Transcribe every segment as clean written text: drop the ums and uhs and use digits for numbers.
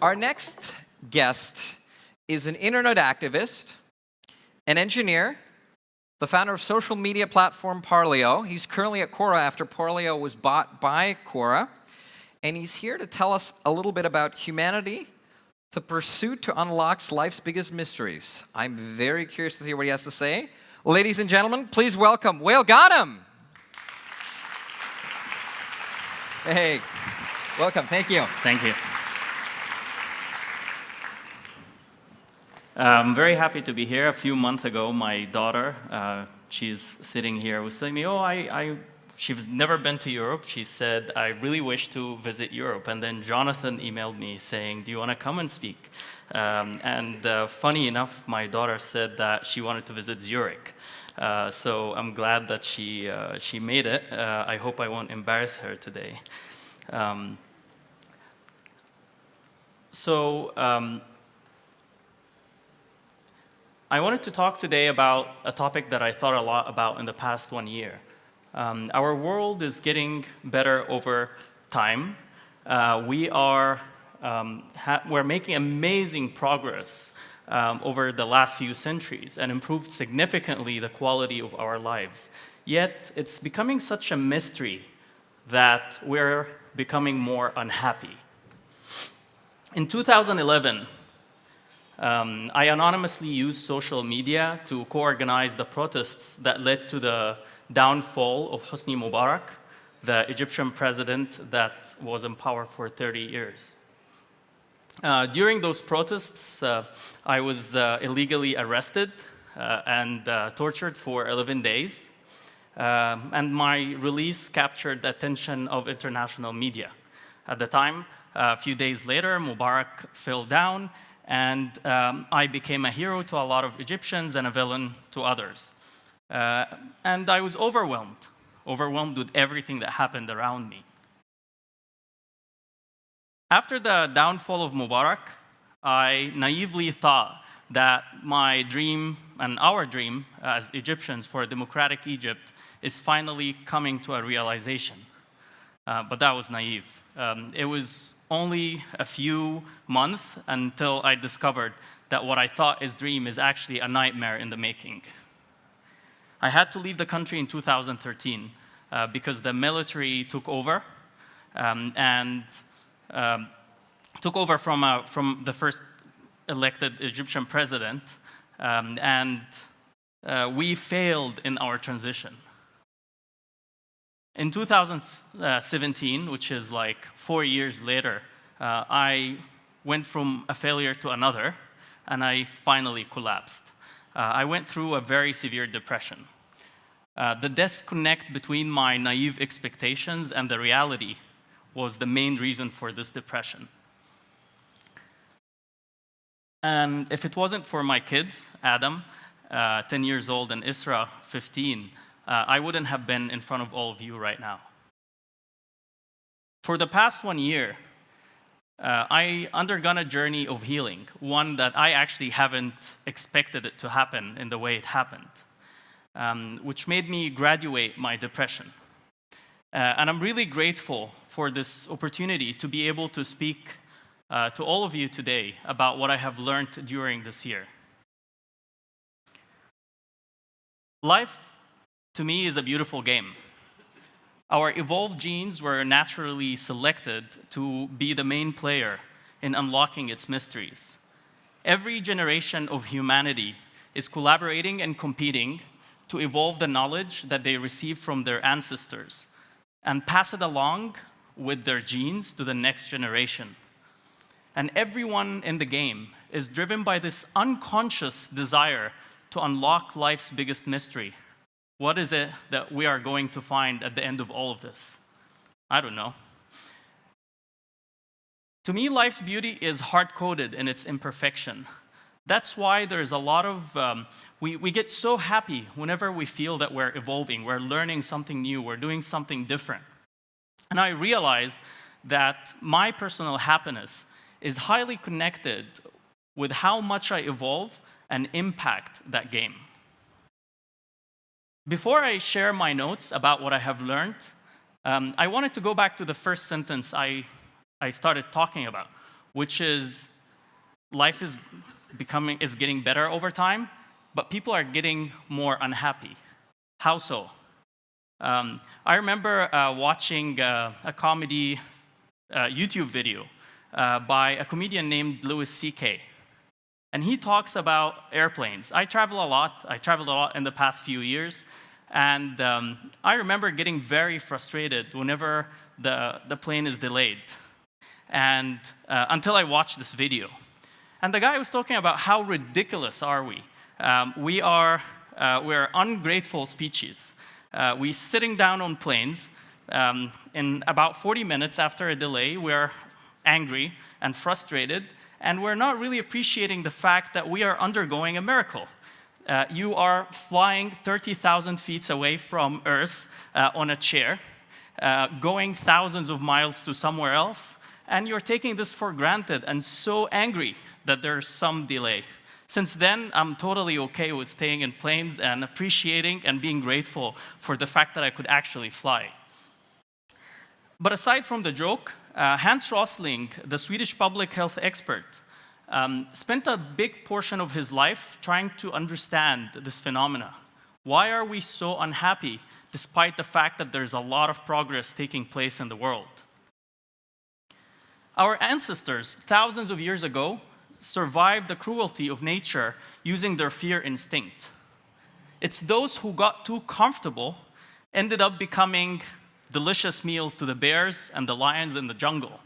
Our next guest is an internet activist, an engineer, the founder of social media platform Parleo. He's currently at Quora after Parleo was bought by Quora. And he's here to tell us a little bit about humanity, the pursuit to unlock life's biggest mysteries. I'm very curious to hear what he has to say. Ladies and gentlemen, please welcome Wael Ghonim. Hey, welcome. Thank you. Thank you. I'm very happy to be here. A few months ago, my daughter, she's sitting here, was telling me, she's never been to Europe. She said, I really wish to visit Europe. And then Jonathan emailed me saying, do you want to come and speak? Funny enough, my daughter said that she wanted to visit Zurich. So I'm glad that she made it. I hope I won't embarrass her today. I wanted to talk today about a topic that I thought a lot about in the past 1 year. Our world is getting better over time. We're making amazing progress over the last few centuries and improved significantly the quality of our lives. Yet it's becoming such a mystery that we're becoming more unhappy. In 2011, I anonymously used social media to co-organize the protests that led to the downfall of Hosni Mubarak, the Egyptian president that was in power for 30 years. During those protests, I was illegally arrested and tortured for 11 days. And my release captured the attention of international media. At the time, a few days later, Mubarak fell down, and I became a hero to a lot of Egyptians and a villain to others. And I was overwhelmed with everything that happened around me. After the downfall of Mubarak, I naively thought that my dream and our dream as Egyptians for a democratic Egypt is finally coming to a realization. But that was naive. It was only a few months until I discovered that what I thought is dream is actually a nightmare in the making. I had to leave the country in 2013 because the military took over took over from the first elected Egyptian president, we failed in our transition. In 2017, which is like 4 years later, I went from a failure to another, and I finally collapsed. I went through a very severe depression. The disconnect between my naive expectations and the reality was the main reason for this depression. And if it wasn't for my kids, Adam, 10 years old, and Isra, 15, I wouldn't have been in front of all of you right now. For the past 1 year, I undergone a journey of healing, one that I actually haven't expected it to happen in the way it happened, which made me graduate my depression. And I'm really grateful for this opportunity to be able to speak to all of you today about what I have learned during this year. Life, to me, is a beautiful game. Our evolved genes were naturally selected to be the main player in unlocking its mysteries. Every generation of humanity is collaborating and competing to evolve the knowledge that they receive from their ancestors and pass it along with their genes to the next generation. And everyone in the game is driven by this unconscious desire to unlock life's biggest mystery. What is it that we are going to find at the end of all of this? I don't know. To me, life's beauty is hard-coded in its imperfection. That's why there's a lot of, we get so happy whenever we feel that we're evolving, we're learning something new, we're doing something different. And I realized that my personal happiness is highly connected with how much I evolve and impact that game. Before I share my notes about what I have learned, I wanted to go back to the first sentence I started talking about, which is life is getting better over time, but people are getting more unhappy. How so? I remember watching a comedy YouTube video by a comedian named Louis C.K. And he talks about airplanes. I travel a lot. I traveled a lot in the past few years. And I remember getting very frustrated whenever the plane is delayed. And until I watched this video. And the guy was talking about how ridiculous are we. We're ungrateful species. We're sitting down on planes. In about 40 minutes after a delay, we're angry and frustrated, and we're not really appreciating the fact that we are undergoing a miracle. You are flying 30,000 feet away from Earth on a chair, going thousands of miles to somewhere else, and you're taking this for granted and so angry that there's some delay. Since then, I'm totally okay with staying in planes and appreciating and being grateful for the fact that I could actually fly. But aside from the joke, Hans Rosling, the Swedish public health expert, spent a big portion of his life trying to understand this phenomena. Why are we so unhappy despite the fact that there's a lot of progress taking place in the world? Our ancestors, thousands of years ago, survived the cruelty of nature using their fear instinct. It's those who got too comfortable ended up becoming delicious meals to the bears and the lions in the jungle.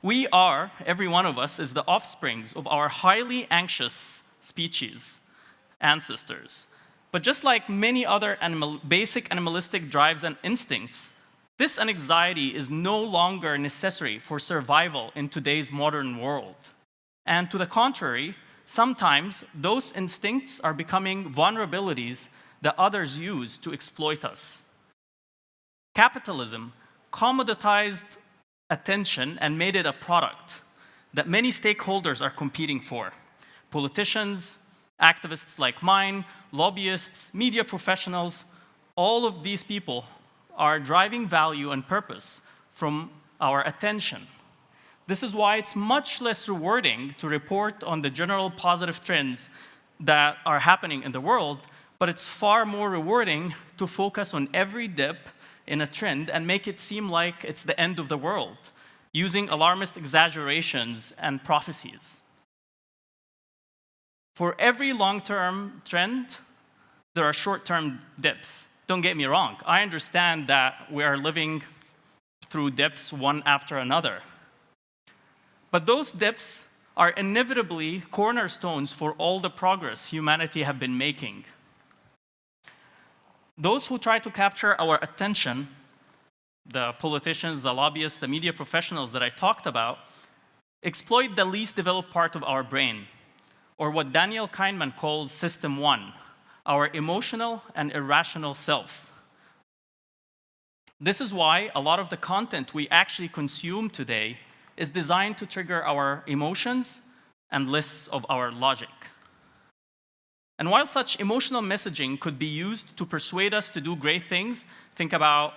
We are, every one of us, is the offsprings of our highly anxious species, ancestors. But just like many other basic animalistic drives and instincts, this anxiety is no longer necessary for survival in today's modern world. And to the contrary, sometimes those instincts are becoming vulnerabilities that others use to exploit us. Capitalism commoditized attention and made it a product that many stakeholders are competing for. Politicians, activists like mine, lobbyists, media professionals, all of these people are driving value and purpose from our attention. This is why it's much less rewarding to report on the general positive trends that are happening in the world, but it's far more rewarding to focus on every dip in a trend and make it seem like it's the end of the world, using alarmist exaggerations and prophecies. For every long-term trend, there are short-term dips. Don't get me wrong. I understand that we are living through dips one after another. But those dips are inevitably cornerstones for all the progress humanity have been making. Those who try to capture our attention, the politicians, the lobbyists, the media professionals that I talked about, exploit the least developed part of our brain, or what Daniel Kahneman calls System 1, our emotional and irrational self. This is why a lot of the content we actually consume today is designed to trigger our emotions and less of our logic. And while such emotional messaging could be used to persuade us to do great things, think about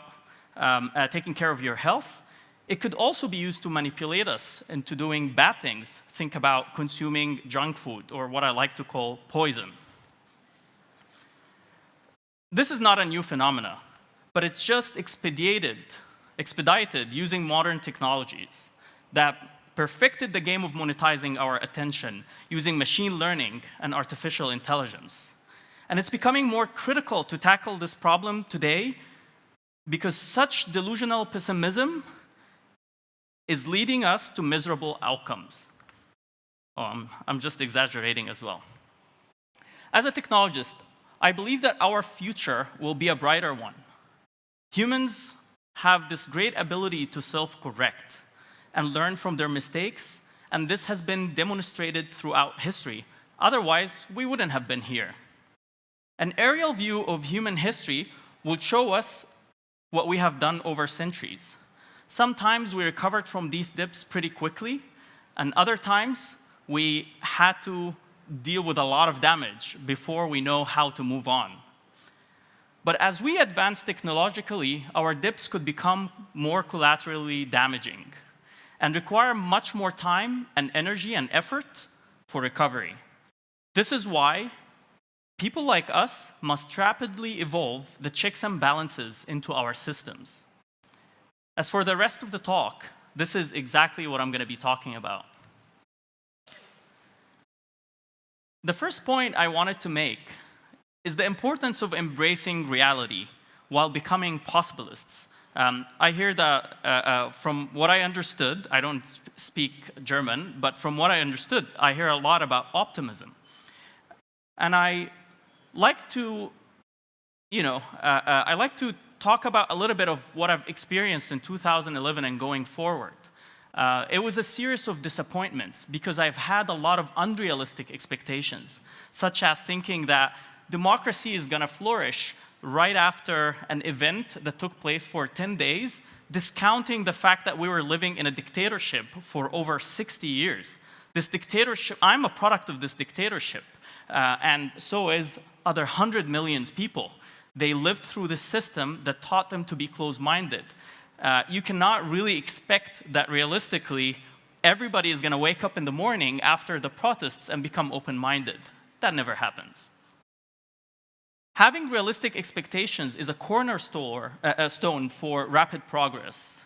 taking care of your health, it could also be used to manipulate us into doing bad things. Think about consuming junk food, or what I like to call poison. This is not a new phenomena, but it's just expedited using modern technologies that perfected the game of monetizing our attention using machine learning and artificial intelligence. And it's becoming more critical to tackle this problem today because such delusional pessimism is leading us to miserable outcomes. I'm just exaggerating as well. As a technologist, I believe that our future will be a brighter one. Humans have this great ability to self-correct and learn from their mistakes, and this has been demonstrated throughout history. Otherwise, we wouldn't have been here. An aerial view of human history will show us what we have done over centuries. Sometimes we recovered from these dips pretty quickly, and other times we had to deal with a lot of damage before we know how to move on. But as we advance technologically, our dips could become more collaterally damaging. and require much more time and energy and effort for recovery. This is why people like us must rapidly evolve the checks and balances into our systems. As for the rest of the talk, this is exactly what I'm going to be talking about. The first point I wanted to make is the importance of embracing reality while becoming possibilists. I hear that from what I understood, I don't speak German, but from what I understood, I hear a lot about optimism. And I like to, I like to talk about a little bit of what I've experienced in 2011 and going forward. It was a series of disappointments because I've had a lot of unrealistic expectations, such as thinking that democracy is going to flourish right after an event that took place for 10 days, discounting the fact that we were living in a dictatorship for over 60 years. This dictatorship, I'm a product of this dictatorship, and so is other 100 million people. They lived through this system that taught them to be closed-minded. You cannot really expect that realistically everybody is going to wake up in the morning after the protests and become open-minded. That never happens. Having realistic expectations is a cornerstone for rapid progress.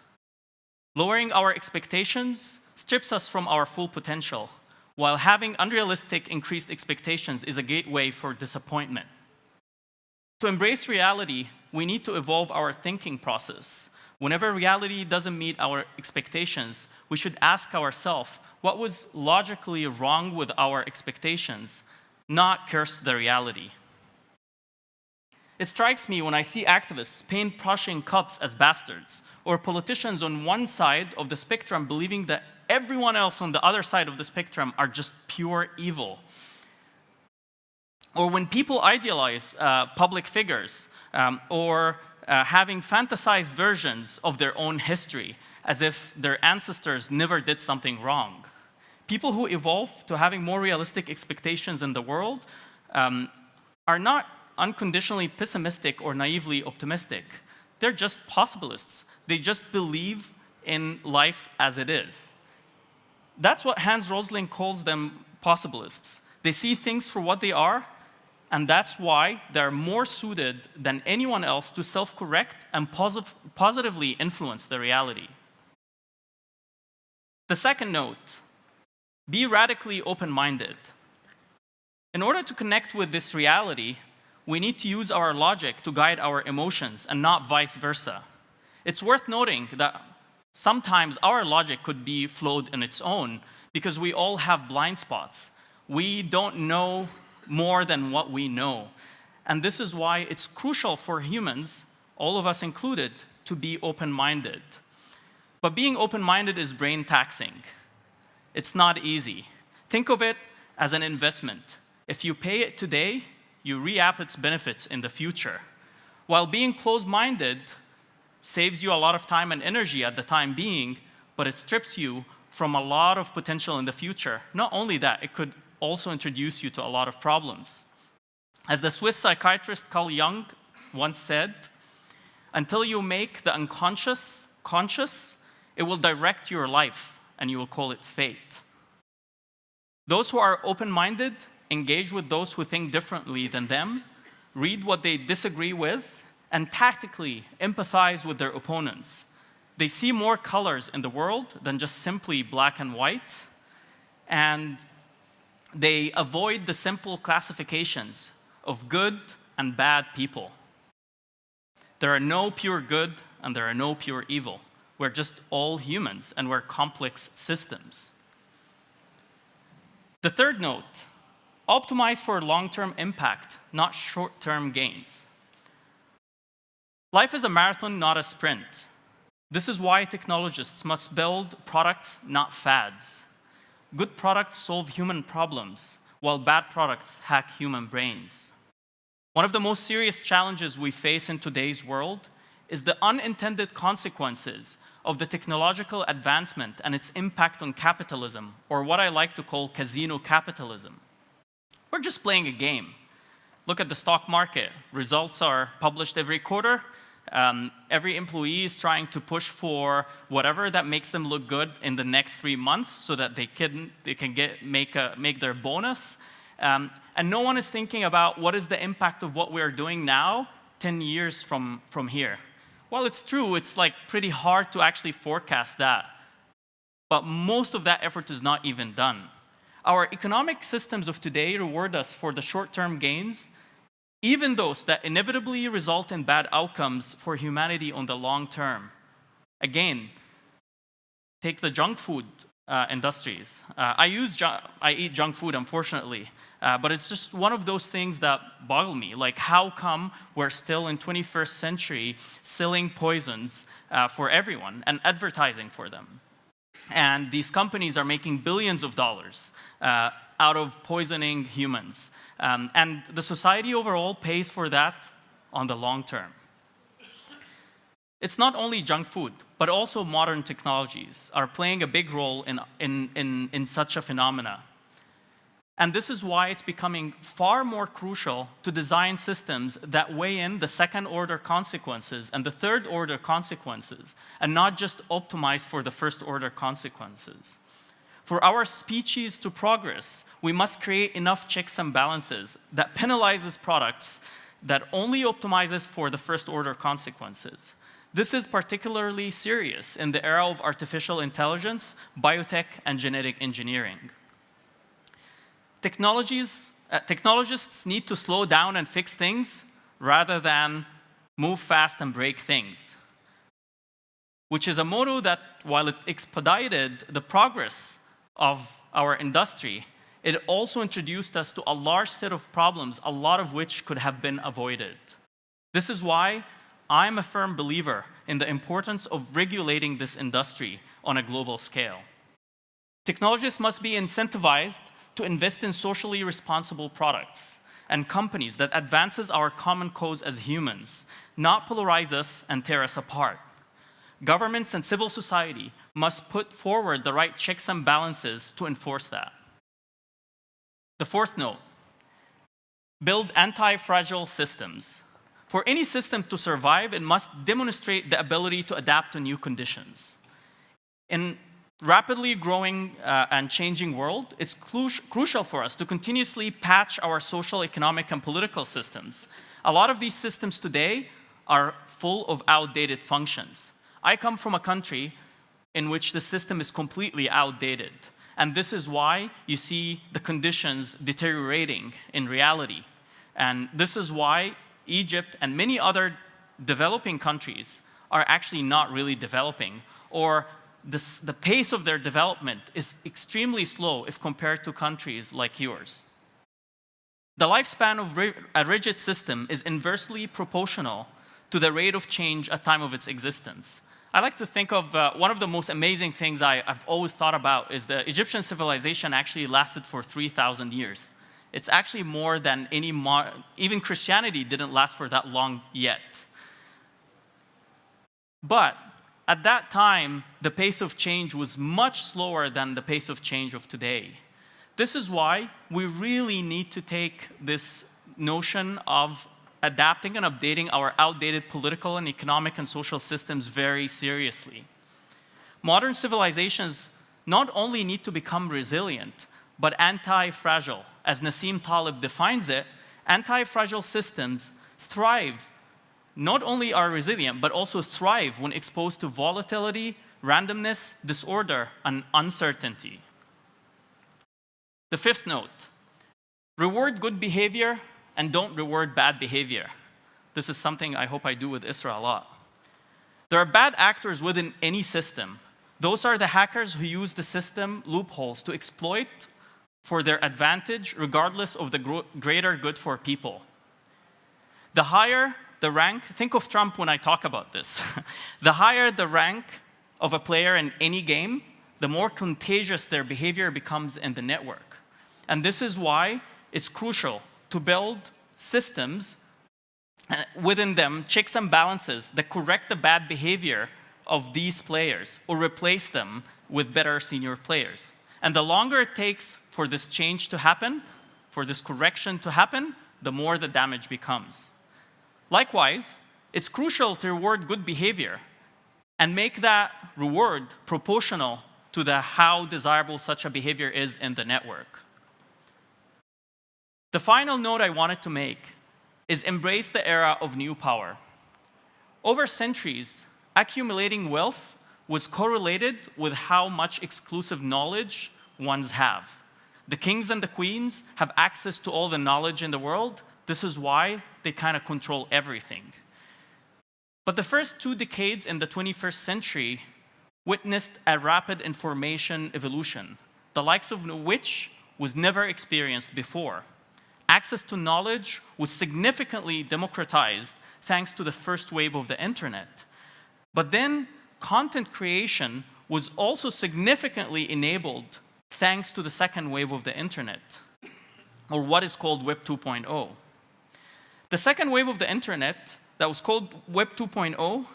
Lowering our expectations strips us from our full potential, while having unrealistic increased expectations is a gateway for disappointment. To embrace reality, we need to evolve our thinking process. Whenever reality doesn't meet our expectations, we should ask ourselves what was logically wrong with our expectations, not curse the reality. It strikes me when I see activists paint Prussian cups as bastards, or politicians on one side of the spectrum believing that everyone else on the other side of the spectrum are just pure evil. Or when people idealize public figures, or having fantasized versions of their own history, as if their ancestors never did something wrong. People who evolve to having more realistic expectations in the world are not unconditionally pessimistic or naively optimistic. They're just possibilists. They just believe in life as it is. That's what Hans Rosling calls them, possibilists. They see things for what they are, and that's why they're more suited than anyone else to self-correct and positively influence the reality. The second note, be radically open-minded. In order to connect with this reality, we need to use our logic to guide our emotions and not vice versa. It's worth noting that sometimes our logic could be flawed in its own because we all have blind spots. We don't know more than what we know. And this is why it's crucial for humans, all of us included, to be open-minded. But being open-minded is brain-taxing. It's not easy. Think of it as an investment. If you pay it today, you reap its benefits in the future. While being closed-minded saves you a lot of time and energy at the time being, but it strips you from a lot of potential in the future. Not only that, it could also introduce you to a lot of problems. As the Swiss psychiatrist Carl Jung once said, until you make the unconscious conscious, it will direct your life, and you will call it fate. Those who are open-minded engage with those who think differently than them, read what they disagree with, and tactically empathize with their opponents. They see more colors in the world than just simply black and white, and they avoid the simple classifications of good and bad people. There are no pure good and there are no pure evil. We're just all humans and we're complex systems. The third note, optimize for long-term impact, not short-term gains. Life is a marathon, not a sprint. This is why technologists must build products, not fads. Good products solve human problems, while bad products hack human brains. One of the most serious challenges we face in today's world is the unintended consequences of the technological advancement and its impact on capitalism, or what I like to call casino capitalism. We're just playing a game. Look at the stock market. Results are published every quarter. Every employee is trying to push for whatever that makes them look good in the next 3 months so that they can make their bonus. And no one is thinking about what is the impact of what we're doing now 10 years from here. Well, it's true, it's like pretty hard to actually forecast that. But most of that effort is not even done. Our economic systems of today reward us for the short-term gains, even those that inevitably result in bad outcomes for humanity on the long term. Again, take the junk food industries. I eat junk food, unfortunately, but it's just one of those things that boggle me. Like, how come we're still in 21st century selling poisons for everyone and advertising for them? And these companies are making billions of dollars out of poisoning humans. And the society overall pays for that on the long term. It's not only junk food, but also modern technologies are playing a big role in such a phenomena. And this is why it's becoming far more crucial to design systems that weigh in the second-order consequences and the third-order consequences, and not just optimize for the first-order consequences. For our species to progress, we must create enough checks and balances that penalizes products that only optimizes for the first-order consequences. This is particularly serious in the era of artificial intelligence, biotech, and genetic engineering. Technologists need to slow down and fix things rather than move fast and break things, which is a motto that, while it expedited the progress of our industry, it also introduced us to a large set of problems, a lot of which could have been avoided. This is why I'm a firm believer in the importance of regulating this industry on a global scale. Technologists must be incentivized to invest in socially responsible products and companies that advances our common cause as humans, not polarize us and tear us apart. Governments and civil society must put forward the right checks and balances to enforce that. The fourth note, build anti-fragile systems. For any system to survive, it must demonstrate the ability to adapt to new conditions. In rapidly growing and changing world, it's crucial for us to continuously patch our social, economic, and political systems. A lot of these systems today are full of outdated functions. I come from a country in which the system is completely outdated. And this is why you see the conditions deteriorating in reality. And this is why Egypt and many other developing countries are actually not really developing, or the pace of their development is extremely slow if compared to countries like yours. The lifespan of a rigid system is inversely proportional to the rate of change at time of its existence. I like to think of one of the most amazing things I've always thought about is the Egyptian civilization actually lasted for 3,000 years. It's actually more than even Christianity didn't last for that long yet. But at that time, the pace of change was much slower than the pace of change of today. This is why we really need to take this notion of adapting and updating our outdated political and economic and social systems very seriously. Modern civilizations not only need to become resilient, but anti-fragile. As Nassim Taleb defines it, anti-fragile systems thrive, not only are resilient, but also thrive when exposed to volatility, randomness, disorder, and uncertainty. The fifth note, reward good behavior and don't reward bad behavior. This is something I hope I do with Isra a lot. There are bad actors within any system. Those are the hackers who use the system loopholes to exploit for their advantage, regardless of the greater good for people. The higher the rank, think of Trump when I talk about this. The higher the rank of a player in any game, the more contagious their behavior becomes in the network. And this is why it's crucial to build systems within them, checks and balances that correct the bad behavior of these players or replace them with better senior players. And the longer it takes for this change to happen, for this correction to happen, the more the damage becomes. Likewise, it's crucial to reward good behavior and make that reward proportional to how desirable such a behavior is in the network. The final note I wanted to make is embrace the era of new power. Over centuries, accumulating wealth was correlated with how much exclusive knowledge ones have. The kings and the queens have access to all the knowledge in the world. This is why they kind of control everything. But the first 2 decades in the 21st century witnessed a rapid information evolution, the likes of which was never experienced before. Access to knowledge was significantly democratized thanks to the first wave of the internet. But then content creation was also significantly enabled thanks to the second wave of the internet, or what is called Web 2.0. The second wave of the internet, that was called Web 2.0,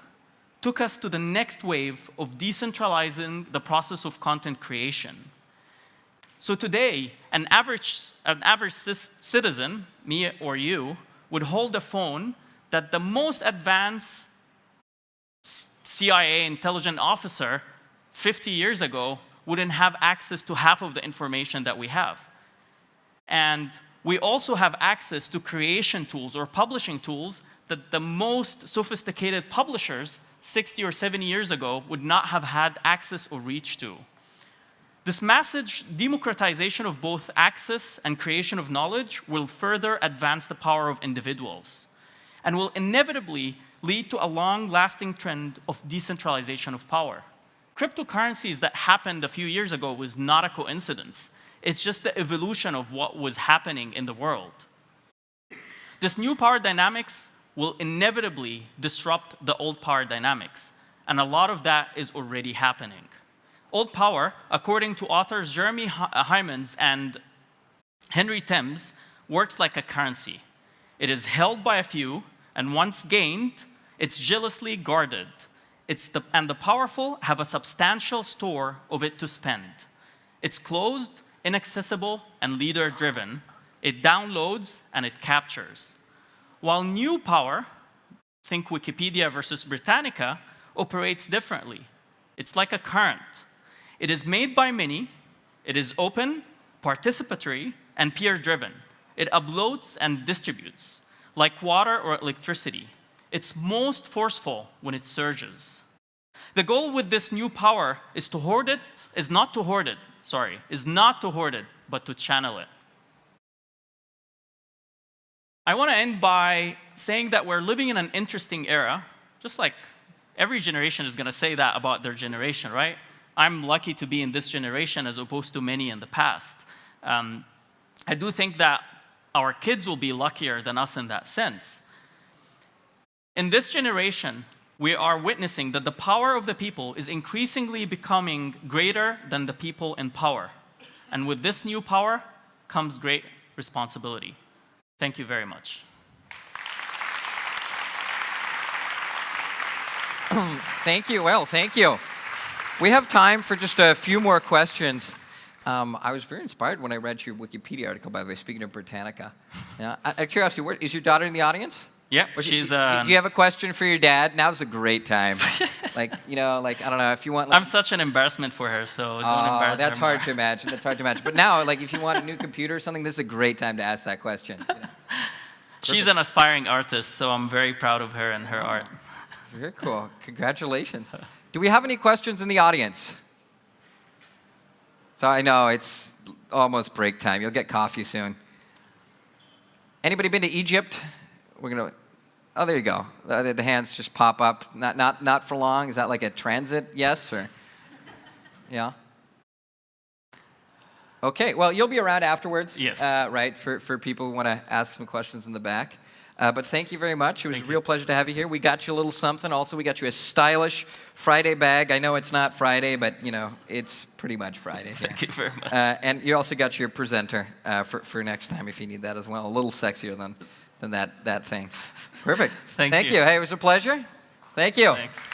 took us to the next wave of decentralizing the process of content creation. So today, an average citizen, me or you, would hold a phone that the most advanced CIA intelligence officer 50 years ago wouldn't have access to half of the information that we have. And we also have access to creation tools or publishing tools that the most sophisticated publishers 60 or 70 years ago would not have had access or reach to. This massive democratization of both access and creation of knowledge will further advance the power of individuals and will inevitably lead to a long-lasting trend of decentralization of power. Cryptocurrencies that happened a few years ago was not a coincidence. It's just the evolution of what was happening in the world. This new power dynamics will inevitably disrupt the old power dynamics, and a lot of that is already happening. Old power, according to authors Jeremy Hymans and Henry Thames, works like a currency. It is held by a few, and once gained, it's jealously guarded. And the powerful have a substantial store of it to spend. It's closed, inaccessible, and leader-driven. It downloads and it captures. While new power, think Wikipedia versus Britannica, operates differently. It's like a current. It is made by many, it is open, participatory, and peer-driven. It uploads and distributes, like water or electricity. It's most forceful when it surges. The goal with this new power is not to hoard it, but to channel it. I want to end by saying that we're living in an interesting era, just like every generation is going to say that about their generation, right? I'm lucky to be in this generation as opposed to many in the past. I do think that our kids will be luckier than us in that sense. In this generation, we are witnessing that the power of the people is increasingly becoming greater than the people in power. And with this new power comes great responsibility. Thank you very much. Thank you, Wael. Thank you. We have time for just a few more questions. I was very inspired when I read your Wikipedia article, by the way, speaking of Britannica. Yeah, out of curiosity, is your daughter in the audience? Yeah, she's... Do you have a question for your dad? Now's a great time. I don't know, if you want... I'm such an embarrassment for her, so don't embarrass her. That's hard to imagine. That's hard to imagine. But now, if you want a new computer or something, this is a great time to ask that question. She's an aspiring artist, so I'm very proud of her and her art. Very cool. Congratulations. Do we have any questions in the audience? So I know it's almost break time. You'll get coffee soon. Anybody been to Egypt? Oh, there you go. The hands just pop up. Not for long. Is that like a transit yes or? Yeah. Okay. Well, you'll be around afterwards. Yes. Right. For people who want to ask some questions in the back. But thank you very much. It was a real pleasure to have you here. We got you a little something. Also, we got you a stylish Friday bag. I know it's not Friday, but it's pretty much Friday. Thank you very much. And you also got your presenter for next time if you need that as well. A little sexier than that thing. Perfect. Thank you. Hey, it was a pleasure. Thank you. Thanks.